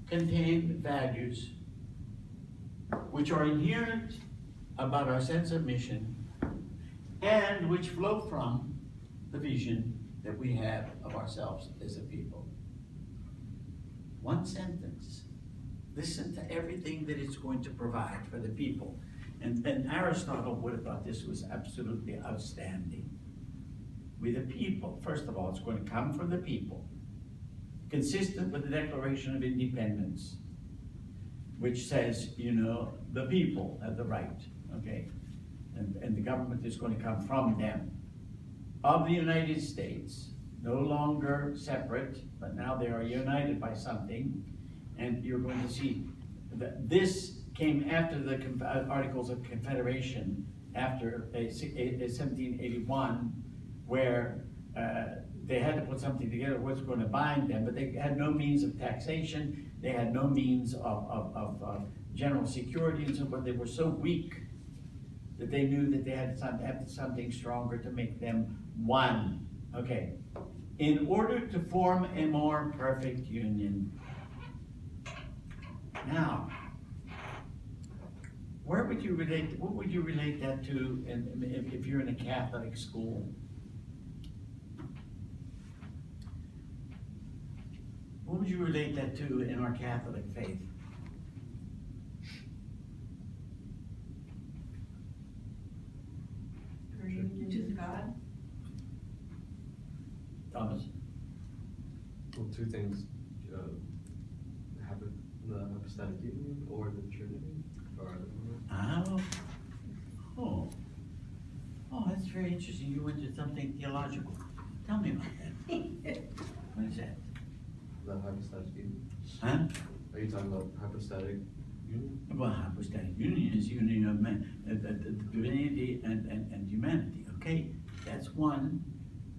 contain values which are inherent about our sense of mission and which flow from the vision that we have of ourselves as a people. One sentence Listen to everything that it's going to provide for the people. And Aristotle would have thought this was absolutely outstanding. With the people, first of all, it's going to come from the people, consistent with the Declaration of Independence, which says, you know, the people have the right, okay? And the government is going to come from them. Of the United States, no longer separate, but now they are united by something. And you're going to see that this came after the Articles of Confederation, after 1781, where they had to put something together what's going to bind them, but they had no means of taxation, they had no means of general security and so forth. They were so weak that they knew that they had to have something stronger to make them one. Okay, in order to form a more perfect union. Now, where would you relate, what would you relate that to if you're in a Catholic school? What would you relate that to in our Catholic faith? Reunion to God. Thomas? Well, two things, the hypostatic union or the Trinity, or Oh, that's very interesting. You went to something theological. Tell me about that. What is that? the hypostatic union. Huh? Are you talking about hypostatic union? Well, hypostatic union is union of man, divinity and humanity. Okay, that's one.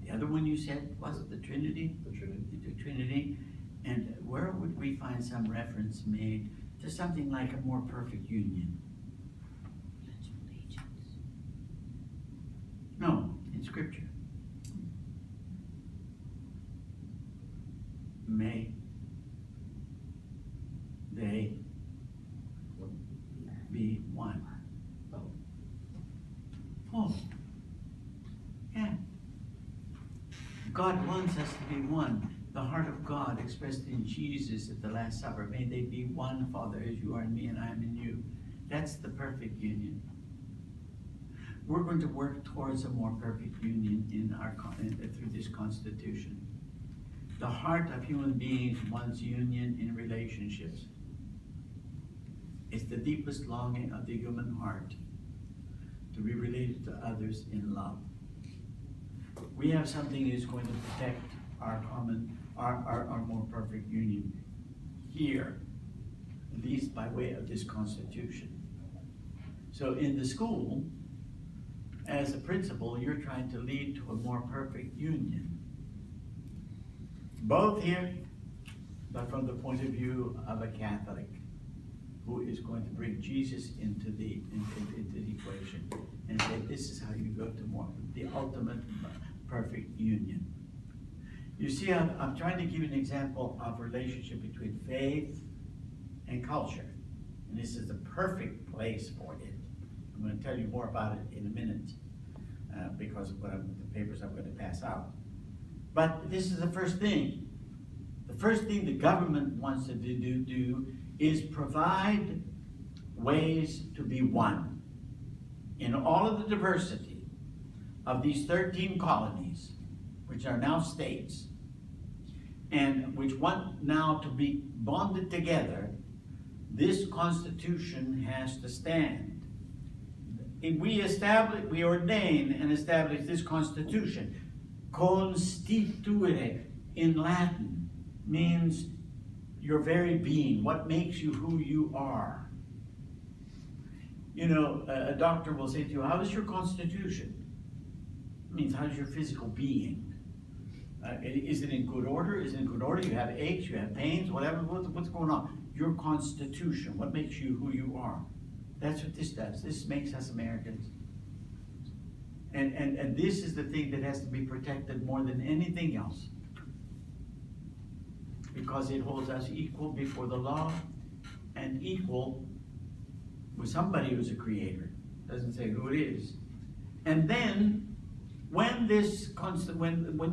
The other one you said was the Trinity. The Trinity. The Trinity. And where would we find some reference made to something like a more perfect union? No, in Scripture. May they be one. Oh, yeah. God wants us to be one. The heart of God expressed in Jesus at the Last Supper. May they be one, Father, as you are in me and I am in you. That's the perfect union. We're going to work towards a more perfect union through this Constitution. The heart of human beings wants union in relationships. It's the deepest longing of the human heart to be related to others in love. We have something that is going to protect our more perfect union here, at least by way of this Constitution. So in the school, as a principal, you're trying to lead to a more perfect union. Both here, but from the point of view of a Catholic who is going to bring Jesus into the equation and say, this is how you go to the ultimate perfect union. You see, I'm trying to give you an example of relationship between faith and culture. And this is the perfect place for it. I'm going to tell you more about it in a minute because of the papers I'm going to pass out. But this is the first thing. The first thing the government wants to do is provide ways to be one. In all of the diversity of these 13 colonies, which are now states, and which want now to be bonded together, this Constitution has to stand. We ordain and establish this Constitution. Constituere in Latin means your very being, what makes you who you are. You know, a doctor will say to you, how is your constitution? It means how's your physical being? Is it in good order? Is it in good order? You have aches, you have pains, whatever, what's going on? Your constitution, what makes you who you are? That's what this does. This makes us Americans. And this is the thing that has to be protected more than anything else. Because it holds us equal before the law and equal with somebody who's a creator. Doesn't say who it is. And then, when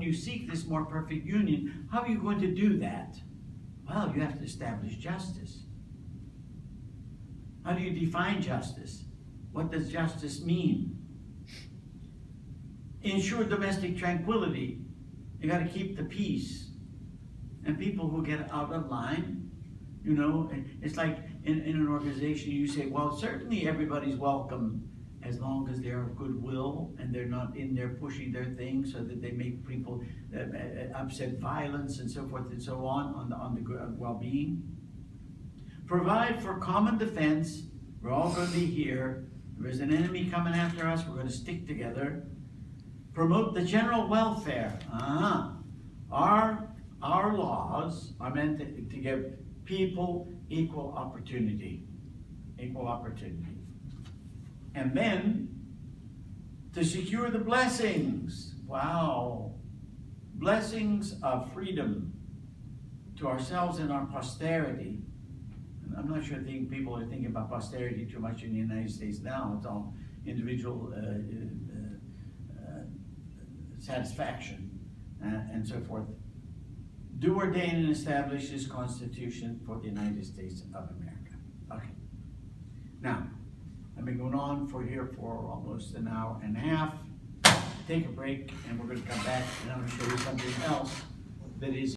you seek this more perfect union, how are you going to do that? Well, you have to establish justice. How do you define justice? What does justice mean? Ensure domestic tranquility. You got to keep the peace. And people who get out of line, you know, it's like in an organization you say, well, certainly everybody's welcome as long as they're of goodwill and they're not in there pushing their thing so that they make people upset, violence and so forth and so on the well-being. Provide for common defense. We're all going to be here. If there's an enemy coming after us, we're going to stick together. Promote the general welfare. Our laws are meant to give people equal opportunity. Equal opportunity. And then, to secure the blessings. Wow. Blessings of freedom to ourselves and our posterity. And I'm not sure people are thinking about posterity too much in the United States now. It's all individual satisfaction and so forth. Do ordain and establish this Constitution for the United States of America. Okay. Now, I've been going on here for almost an hour and a half. Take a break, and we're going to come back, and I'm going to show you something else that is